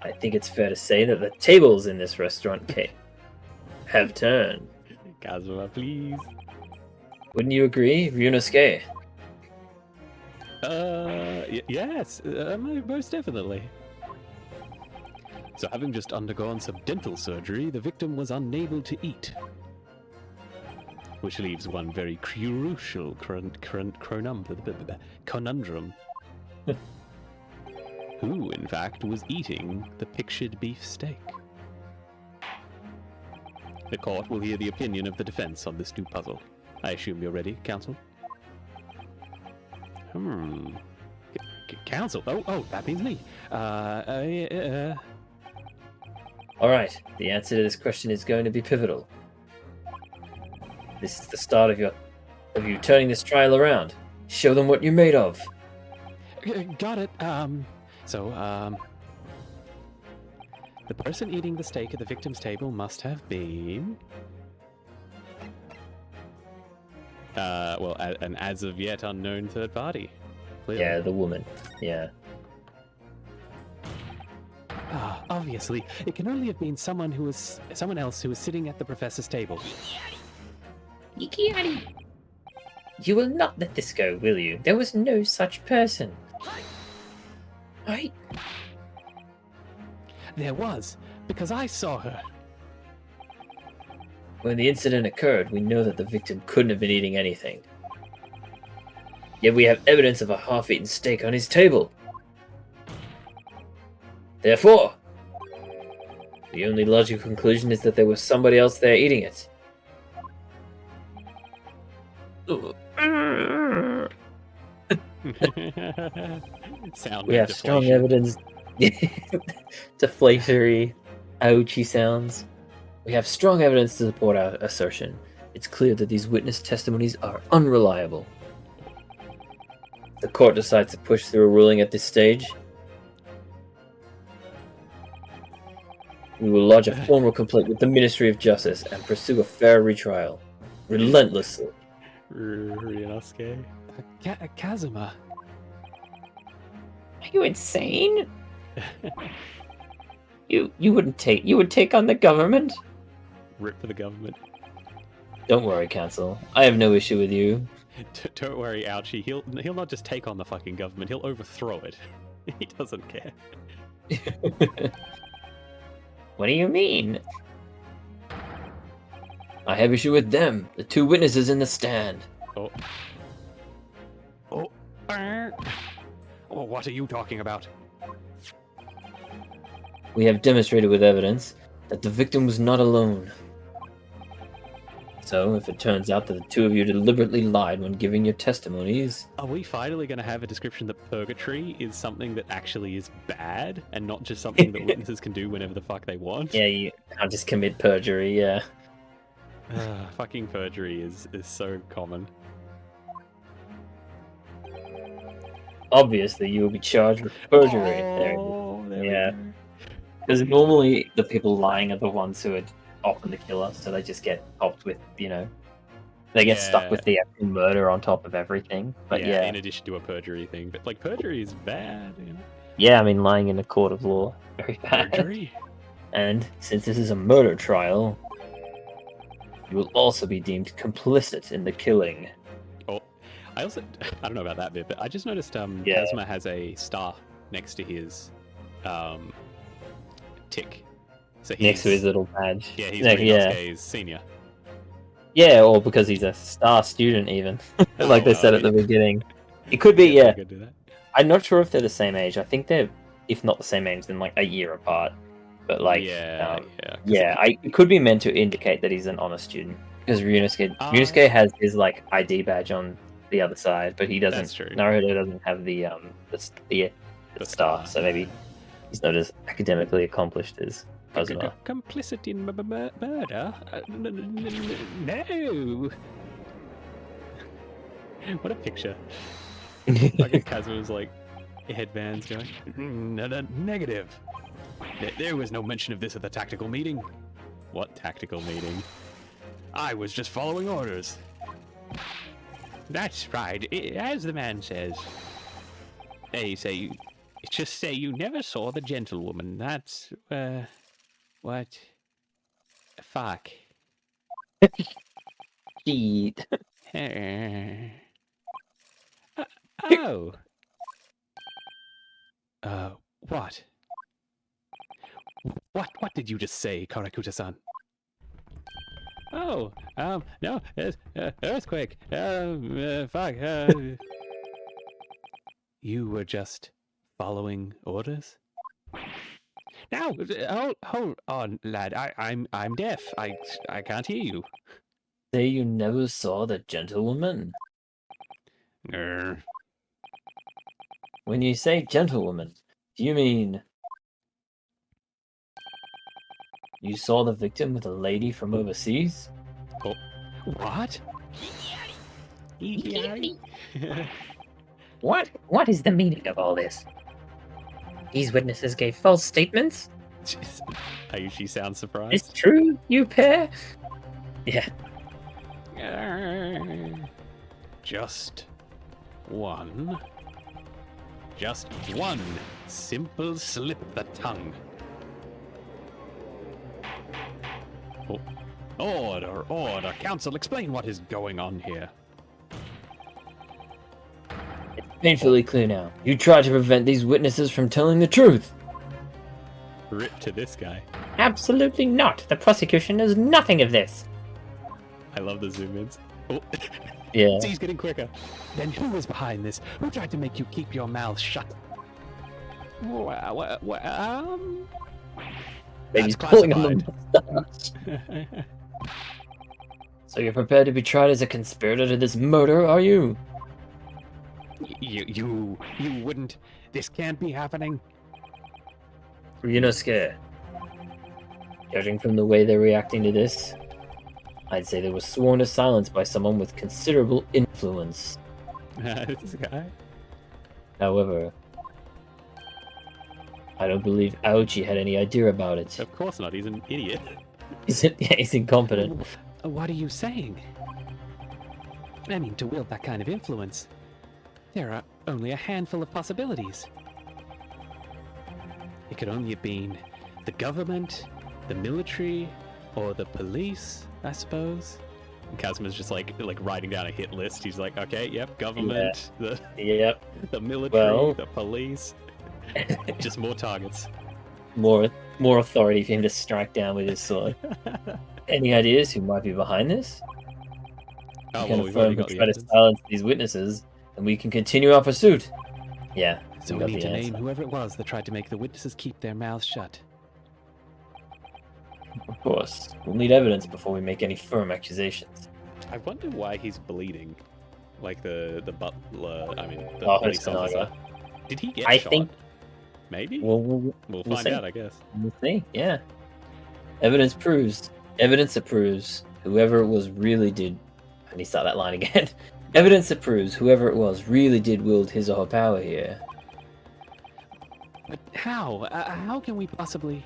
I think it's fair to say that the tables in this restaurant have turned. Kazuma, please. Wouldn't you agree, Ryunosuke? Yes, most definitely. So having just undergone some dental surgery, the victim was unable to eat. Which leaves one very crucial conundrum. Who, in fact, was eating the pictured beef steak? The court will hear the opinion of the defense on this new puzzle. I assume you're ready, counsel? Counsel? Oh, that means me. All right, the answer to this question is going to be pivotal. This is the start of you turning this trial around. Show them what you're made of. Got it. The person eating the steak at the victim's table must have been... an as of yet unknown third party. Clearly. Yeah, the woman. Yeah. Obviously, it can only have been someone else who was sitting at the professor's table. You will not let this go, will you? There was no such person. Right? There was, because I saw her. When the incident occurred, we know that the victim couldn't have been eating anything. Yet we have evidence of a half-eaten steak on his table. Therefore, the only logical conclusion is that there was somebody else there eating it. Sound We have strong evidence. Deflatory, ouchy sounds. We have strong evidence to support our assertion. It's clear that these witness testimonies are unreliable. The court decides to push through a ruling at this stage. We will lodge a formal complaint with the Ministry of Justice and pursue a fair retrial. Relentlessly. Ryunosuke. Kazuma. Are you insane? You would take on the government? Rip for the government. Don't worry, Counsel. I have no issue with you. Don't worry, Ouchie. He'll not just take on the fucking government, he'll overthrow it. He doesn't care. What do you mean? I have issue with them, the two witnesses in the stand. Oh, what are you talking about? We have demonstrated with evidence that the victim was not alone. So, if it turns out that the two of you deliberately lied when giving your testimonies... Are we finally going to have a description that purgatory is something that actually is bad, and not just something that witnesses can do whenever the fuck they want? Yeah, you can't just commit perjury, yeah. Fucking perjury is so common. Obviously, you will be charged with perjury. Yeah. Because normally the people lying are the ones who are often the killer, so they just get popped with, they get stuck with the actual murder on top of everything. But yeah, in addition to a perjury thing. But like perjury is bad, Yeah, I mean lying in a court of law, very bad. Perjury. And since this is a murder trial, you will also be deemed complicit in the killing. Oh, I don't know about that bit, but I just noticed Kazuma has a star next to his tick. So next to his little badge. Yeah, he's Ryunosuke's senior. Yeah, or because he's a star student even. Like they said at the beginning. It could be, yeah. I'm not sure if they're the same age. I think they're, if not the same age, then like a year apart. But like, it could be meant to indicate that he's an honor student. Because Ryunosuke has his like ID badge on the other side, but he doesn't. That's true. Naruto doesn't have the star, so maybe he's not as academically accomplished as Kazuma. Complicit in murder? No. What a picture. Like Kazuma's like headbands going. Negative. There was no mention of this at the tactical meeting. What tactical meeting? I was just following orders. That's right, as the man says. Hey, say, Just say you never saw the gentlewoman. That's, what? Fuck. Cheat. Oh. What? What did you just say, Karakuta-san? Oh, no, it's, earthquake. Fuck. You were just following orders? Now, hold on, lad. I'm deaf. I can't hear you. Say you never saw the gentlewoman? Grr. When you say gentlewoman, do you mean you saw the victim with a lady from overseas? Oh, what? What is the meaning of all this? These witnesses gave false statements? Jeez. She sounds surprised. Is true, you pair? Yeah. Just one simple slip of the tongue. Oh. Order. Counsel, explain what is going on here. It's painfully clear now. You tried to prevent these witnesses from telling the truth. Rip to this guy. Absolutely not. The prosecution knows nothing of this. I love the zoom-ins. Oh. Yeah. He's getting quicker. Then who was behind this? Who tried to make you keep your mouth shut? Baby's pulling on the mustache. So you're prepared to be tried as a conspirator to this murder, are you? You wouldn't. This can't be happening. Ryunosuke, judging from the way they're reacting to this, I'd say they were sworn to silence by someone with considerable influence. This guy? However, I don't believe Aochi had any idea about it. Of course not, he's an idiot. He's incompetent. What are you saying? I mean, to wield that kind of influence, there are only a handful of possibilities. It could only have been the government, the military, or the police, I suppose. And Kazuma's just like writing down a hit list. He's like, okay, yep, government, the military, the police. Just more targets. More authority for him to strike down with his sword. Any ideas who might be behind this? Oh, We can well, we've already affirm got to the try to evidence. silence these witnesses, and we can continue our pursuit. Yeah. So we we got need the to name answer. whoever it was that tried to make the witnesses keep their mouths shut. Of course. We'll need evidence before we make any firm accusations. I wonder why he's bleeding. Like the butler, I mean, the Oh, police Hosonaga. officer. Did he get I shot? think Maybe? we'll find see. out, I guess. We'll see. Yeah. Evidence that proves whoever it was really did. I need to start that line again. Evidence that proves whoever it was really did wield his or her power here. But how? How can we possibly...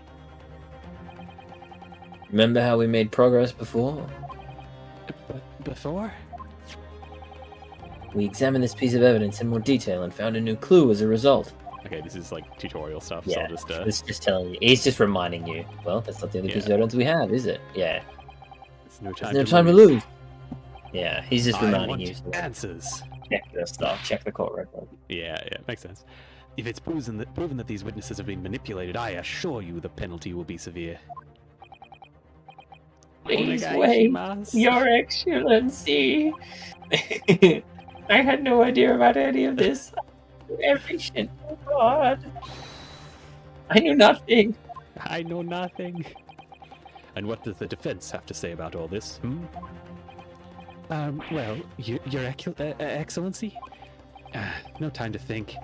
Remember how we made progress before? Before? We examined this piece of evidence in more detail and found a new clue as a result. Okay, this is like tutorial stuff, Yeah, so I'll just... it's just telling you. He's just reminding you. Well, that's not the only piece of Yeah. evidence we have, is it? Yeah. There's There's no time to lose. Yeah, he's just I reminding want you. So answers. check the stuff. Check the court record. Yeah, makes sense. If it's proven that these witnesses have been manipulated, I assure you the penalty will be severe. Please wait, Your Excellency. I had no idea about any of this. Everything. Oh God. I knew nothing. I know nothing. And what does the defense have to say about all this? Well, Your Excellency? No time to think.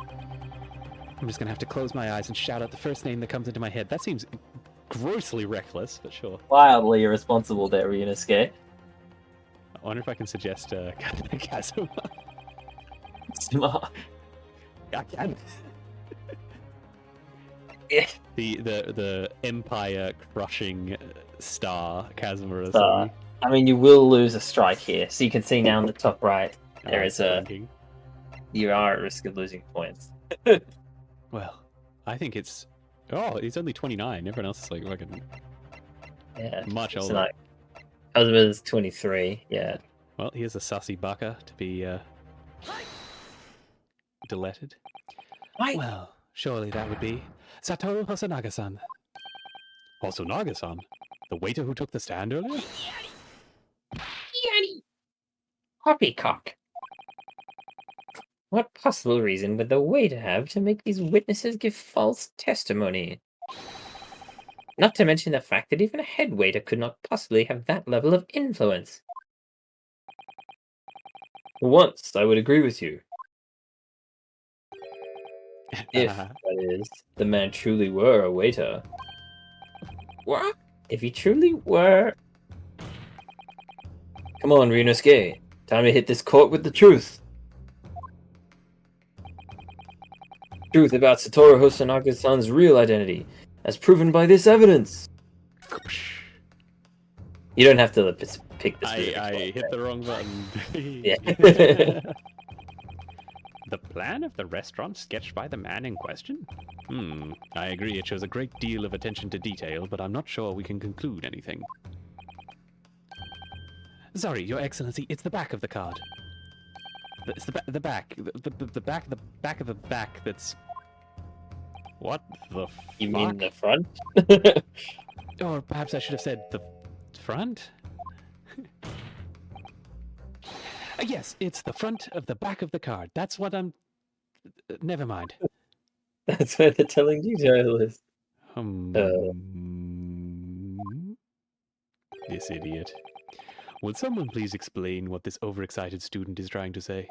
I'm just gonna have to close my eyes and shout out the first name that comes into my head. That seems grossly reckless, but sure. Wildly irresponsible there, Ryunosuke. I wonder if I can suggest Kazuma. Smart. I can. Yeah. The empire crushing star Kazuma Star. I mean, you will lose a strike here. So you can see now in the top right, there is a... thinking. You are at risk of losing points. Well, I think it's... Oh, he's only 29. Everyone else is like fucking much older. Like, husband's 23, yeah. Well, here's a sussy baka to be deleted. Well, surely that would be Satoru Hosonaga-san. Hosonaga-san? The waiter who took the stand earlier? Poppycock. What possible reason would the waiter have to make these witnesses give false testimony? Not to mention the fact that even a head waiter could not possibly have that level of influence. For once, I would agree with you. If, that is, the man truly were a waiter. What? If he truly were... Come on, Ryunosuke. Time to hit this court with the truth. Truth about Satoru Hosonaga-san's real identity, as proven by this evidence. You don't have to pick this. I hit the wrong button. Yeah. The plan of the restaurant sketched by the man in question? I agree, it shows a great deal of attention to detail, but I'm not sure we can conclude anything. Sorry, Your Excellency, it's the back of the card. It's the back. The back of the back that's... What the fuck? You mean the front? Or perhaps I should have said the front? Yes, it's the front of the back of the card. That's what I'm... Never mind. That's where the telling detail is. This idiot. Would someone please explain what this overexcited student is trying to say?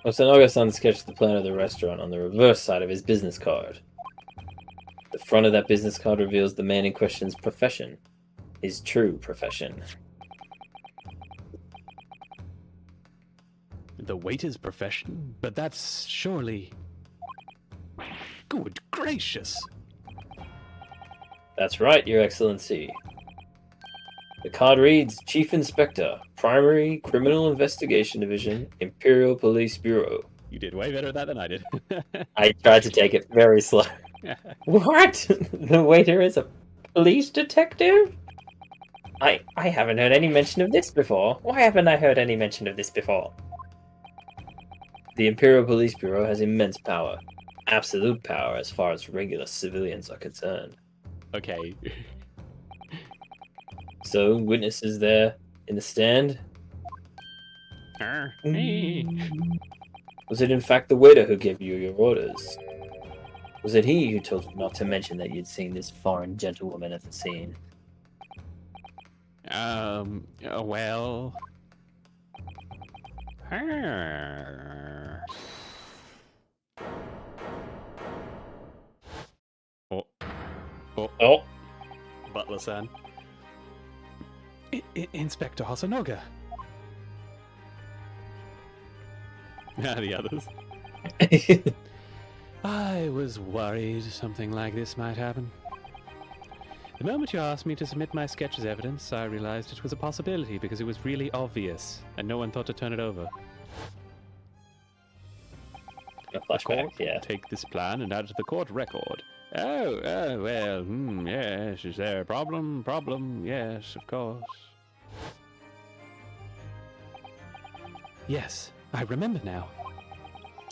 Hosonaga-san sketched the plan of the restaurant on the reverse side of his business card. The front of that business card reveals the man in question's profession. His true profession. The waiter's profession? But that's surely... Good gracious! That's right, Your Excellency. The card reads, Chief Inspector, Primary Criminal Investigation Division, Imperial Police Bureau. You did way better at that than I did. I tried to take it very slow. What? The waiter is a police detective? I haven't heard any mention of this before. Why haven't I heard any mention of this before? The Imperial Police Bureau has immense power. Absolute power as far as regular civilians are concerned. Okay. So, witnesses there in the stand? Was it in fact the waiter who gave you your orders? Was it he who told you not to mention that you'd seen this foreign gentlewoman at the scene? Well... Oh. Butler-san. Inspector Hosonaga. The others. I was worried something like this might happen. The moment you asked me to submit my sketch as evidence, I realized it was a possibility because it was really obvious, and no one thought to turn it over. A flashback, yeah. Take this plan and add it to the court record. Oh, well, yes, is there a problem? Problem, yes, of course. Yes, I remember now.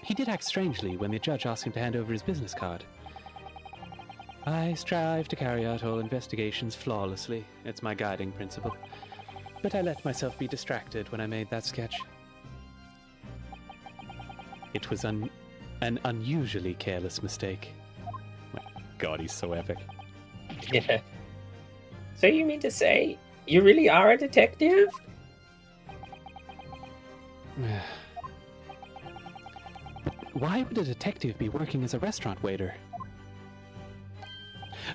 He did act strangely when the judge asked him to hand over his business card. I strive to carry out all investigations flawlessly. It's my guiding principle. But I let myself be distracted when I made that sketch. It was an unusually careless mistake. My God, he's so epic. Yeah. So you mean to say you really are a detective? Why would a detective be working as a restaurant waiter?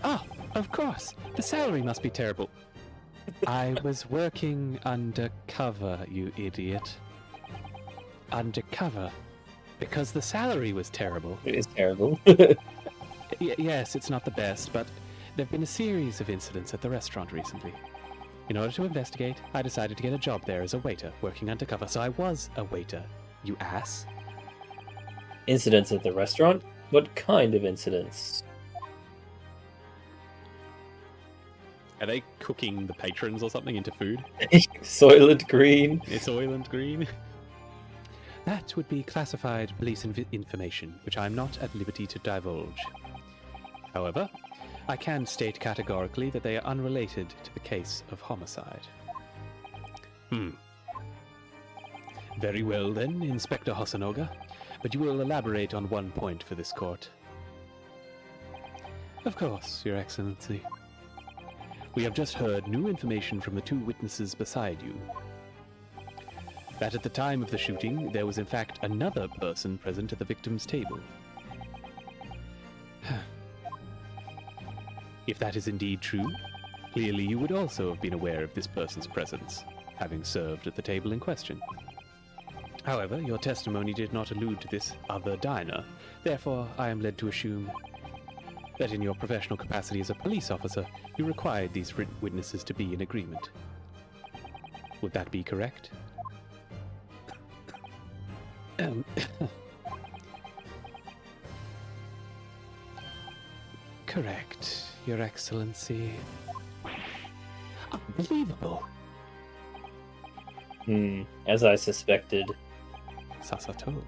Oh, of course. The salary must be terrible. I was working undercover, you idiot. Undercover. Because the salary was terrible. It is terrible. Yes, it's not the best, but there have been a series of incidents at the restaurant recently. In order to investigate, I decided to get a job there as a waiter, working undercover, so I was a waiter, you ass. Incidents at the restaurant? What kind of incidents? Are they cooking the patrons or something into food? Soylent Green. It's Soylent Green. That would be classified police information, which I'm not at liberty to divulge. However, I can state categorically that they are unrelated to the case of homicide. Very well then, Inspector Hosonoga, but you will elaborate on one point for this court. Of course, Your Excellency. We have just heard new information from the two witnesses beside you. That at the time of the shooting, there was in fact another person present at the victim's table. If that is indeed true, clearly you would also have been aware of this person's presence, having served at the table in question. However, your testimony did not allude to this other diner, therefore I am led to assume that in your professional capacity as a police officer, you required these witnesses to be in agreement. Would that be correct? Correct, Your Excellency. Unbelievable. As I suspected. Sasato.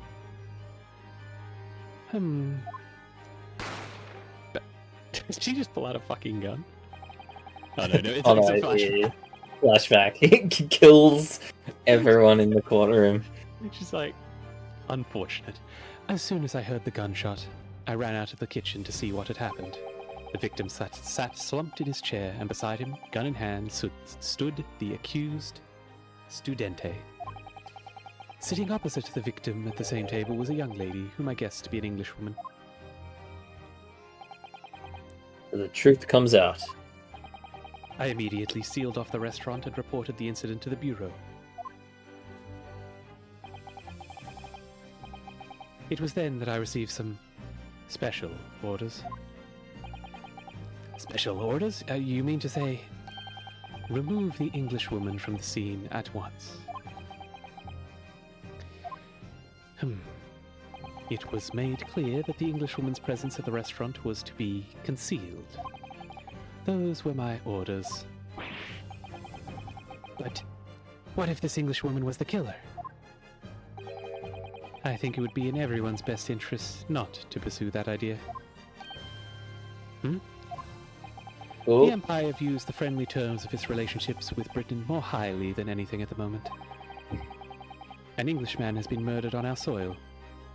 Did she just pull out a fucking gun? Oh no, it's Oh, like no, some yeah. Flashback. He kills everyone in the courtroom. She's like, unfortunate. As soon as I heard the gunshot, I ran out of the kitchen to see what had happened. The victim sat slumped in his chair, and beside him, gun in hand, stood the accused studente. Sitting opposite to the victim at the same table was a young lady, whom I guessed to be an Englishwoman. The truth comes out. I immediately sealed off the restaurant and reported the incident to the bureau. It was then that I received some special orders. Special orders? You mean to say, remove the Englishwoman from the scene at once? It was made clear that the Englishwoman's presence at the restaurant was to be concealed. Those were my orders. But what if this Englishwoman was the killer? I think it would be in everyone's best interest not to pursue that idea. Cool. The Empire views the friendly terms of its relationships with Britain more highly than anything at the moment. An Englishman has been murdered on our soil.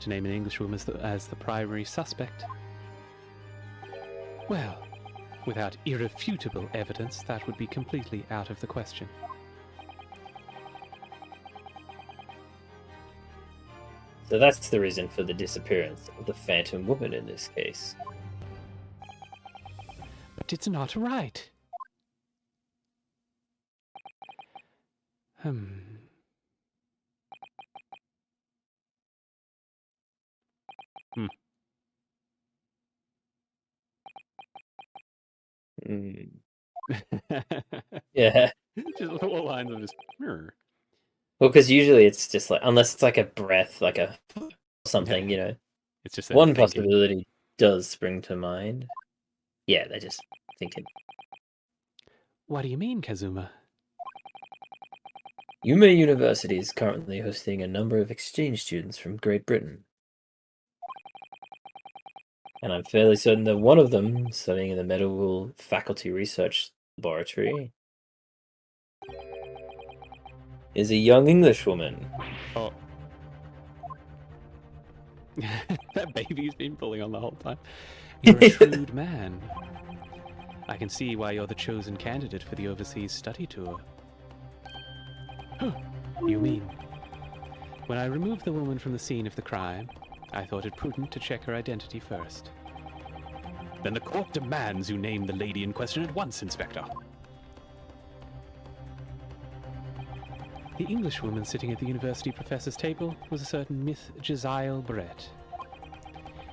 To name an Englishwoman as the primary suspect, well, without irrefutable evidence, that would be completely out of the question. So that's the reason for the disappearance of the Phantom Woman in this case. But it's not right. Yeah. Just all lines of just mirror. Well, because usually it's just like, unless it's like a breath, like a something, you know. It's just one possibility does spring to mind. Yeah, they're just thinking. What do you mean, Kazuma? Yume University is currently hosting a number of exchange students from Great Britain. And I'm fairly certain that one of them, studying in the medical faculty research laboratory, is a young Englishwoman. Oh. That baby's been pulling on the whole time. You're a shrewd man. I can see why you're the chosen candidate for the overseas study tour. You mean, when I removed the woman from the scene of the crime, I thought it prudent to check her identity first. Then the court demands you name the lady in question at once, Inspector. The Englishwoman sitting at the university professor's table was a certain Miss Jezile Brett.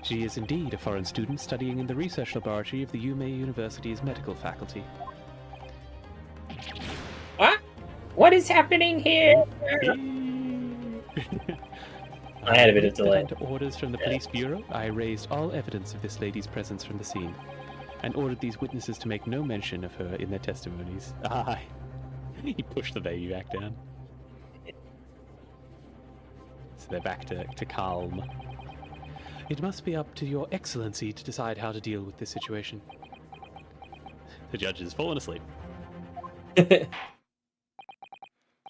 She is indeed a foreign student studying in the research laboratory of the Yume University's medical faculty. What? What is happening here? I had a bit of delay. Under orders from the police bureau, I erased all evidence of this lady's presence from the scene, and ordered these witnesses to make no mention of her in their testimonies. He pushed the baby back down. So they're back to calm. It must be up to your excellency to decide how to deal with this situation. The judge has fallen asleep.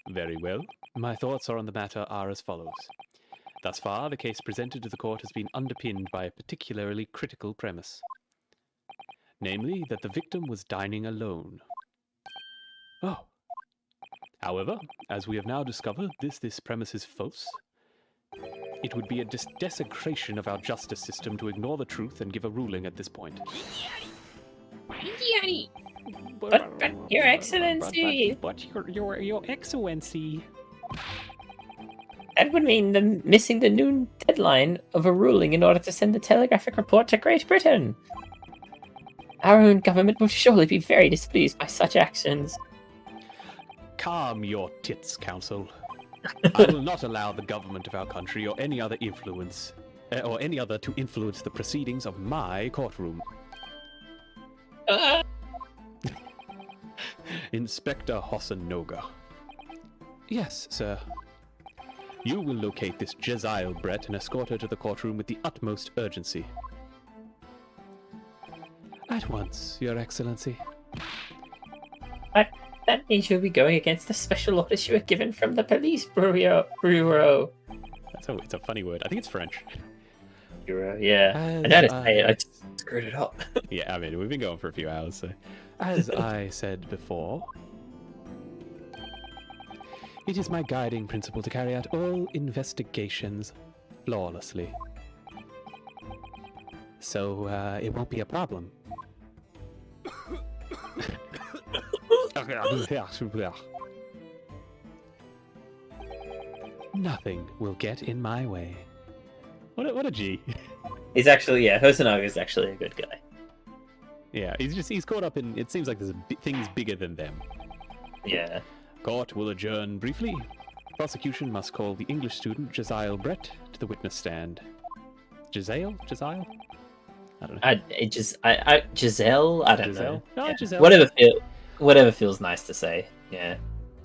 Very well. My thoughts on the matter are as follows. Thus far, the case presented to the court has been underpinned by a particularly critical premise. Namely, that the victim was dining alone. Oh. However, as we have now discovered, this premise is false. It would be a desecration of our justice system to ignore the truth and give a ruling at this point. But Your Excellency! But your Excellency! That would mean them missing the noon deadline of a ruling in order to send the telegraphic report to Great Britain. Our own government will surely be very displeased by such actions. Calm your tits, Council. I will not allow the government of our country or any other to influence the proceedings of my courtroom. Inspector Hossanoga. Yes, sir. You will locate this Jezile Brett and escort her to the courtroom with the utmost urgency. At once, Your Excellency. But that means you'll be going against the special orders you were given from the police bureau. It's a funny word. I think it's French. Bureau, yeah. I know how to say it, I just screwed it up. Yeah, I mean, we've been going for a few hours, so... As I said before, it is my guiding principle to carry out all investigations flawlessly. So, it won't be a problem. Nothing will get in my way. What a G. He's actually, Hosonaga is actually a good guy. Yeah, he's caught up in, it seems like there's things bigger than them. Yeah. Court will adjourn briefly. Prosecution must call the English student Jezile Brett to the witness stand. Jezile? I don't know. Giselle? I don't know. Oh, Yeah. Giselle. Whatever feels nice to say. Yeah.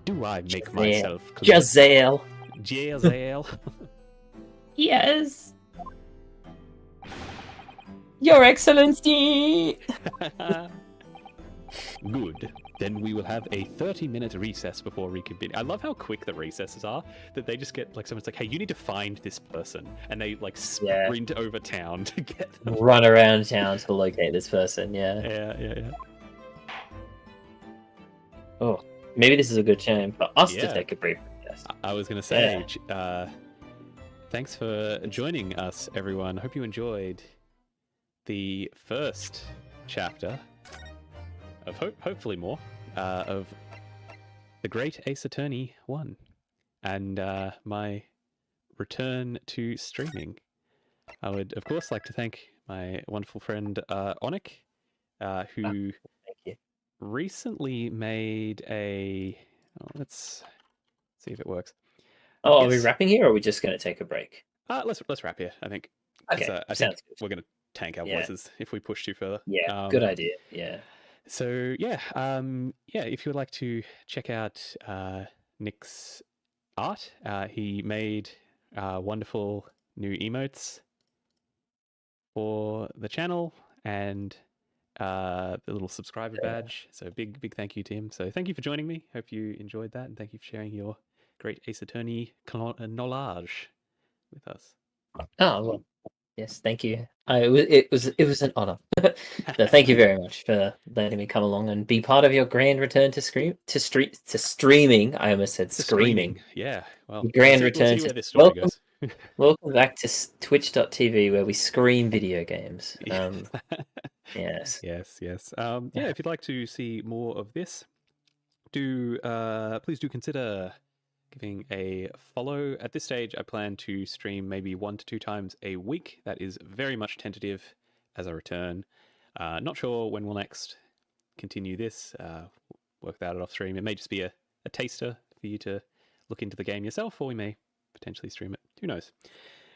Do I make myself clear? Giselle. Jezile. Yes. Your Excellency! Good. Then we will have a 30-minute recess before reconvening. I love how quick the recesses are, that they just get, like, someone's like, hey, you need to find this person. And they, like, sprint over town to get them. Run around town to locate this person, yeah. Yeah. Oh, maybe this is a good time for us to take a brief recess. I was going to say, thanks for joining us, everyone. Hope you enjoyed the first chapter of hopefully more of the Great Ace Attorney 1 and my return to streaming. I would, of course, like to thank my wonderful friend Onik, who recently made a... Oh, let's see if it works. Oh, are we wrapping here, or are we just going to take a break? Let's wrap here, I think. Okay, I think we're going to tank our voices if we push too further. Yeah, good idea. Yeah. So if you would like to check out Nick's art, he made wonderful new emotes for the channel and the little subscriber badge. So big thank you to him. So thank you for joining me. Hope you enjoyed that, and thank you for sharing your Great Ace Attorney knowledge with us. Oh, well, yes, thank you. It was an honor. So thank you very much for letting me come along and be part of your grand return to streaming. I almost said screaming. Yeah, well, grand return. We'll this story goes. welcome back to twitch.tv where we scream video games. Yes. Yes. If you'd like to see more of this, please do consider giving a follow. At this stage, I plan to stream maybe 1 to 2 times a week. That is very much tentative as I return. Not sure when we'll next continue this. Work that off stream. It may just be a taster for you to look into the game yourself, or we may potentially stream it. Who knows?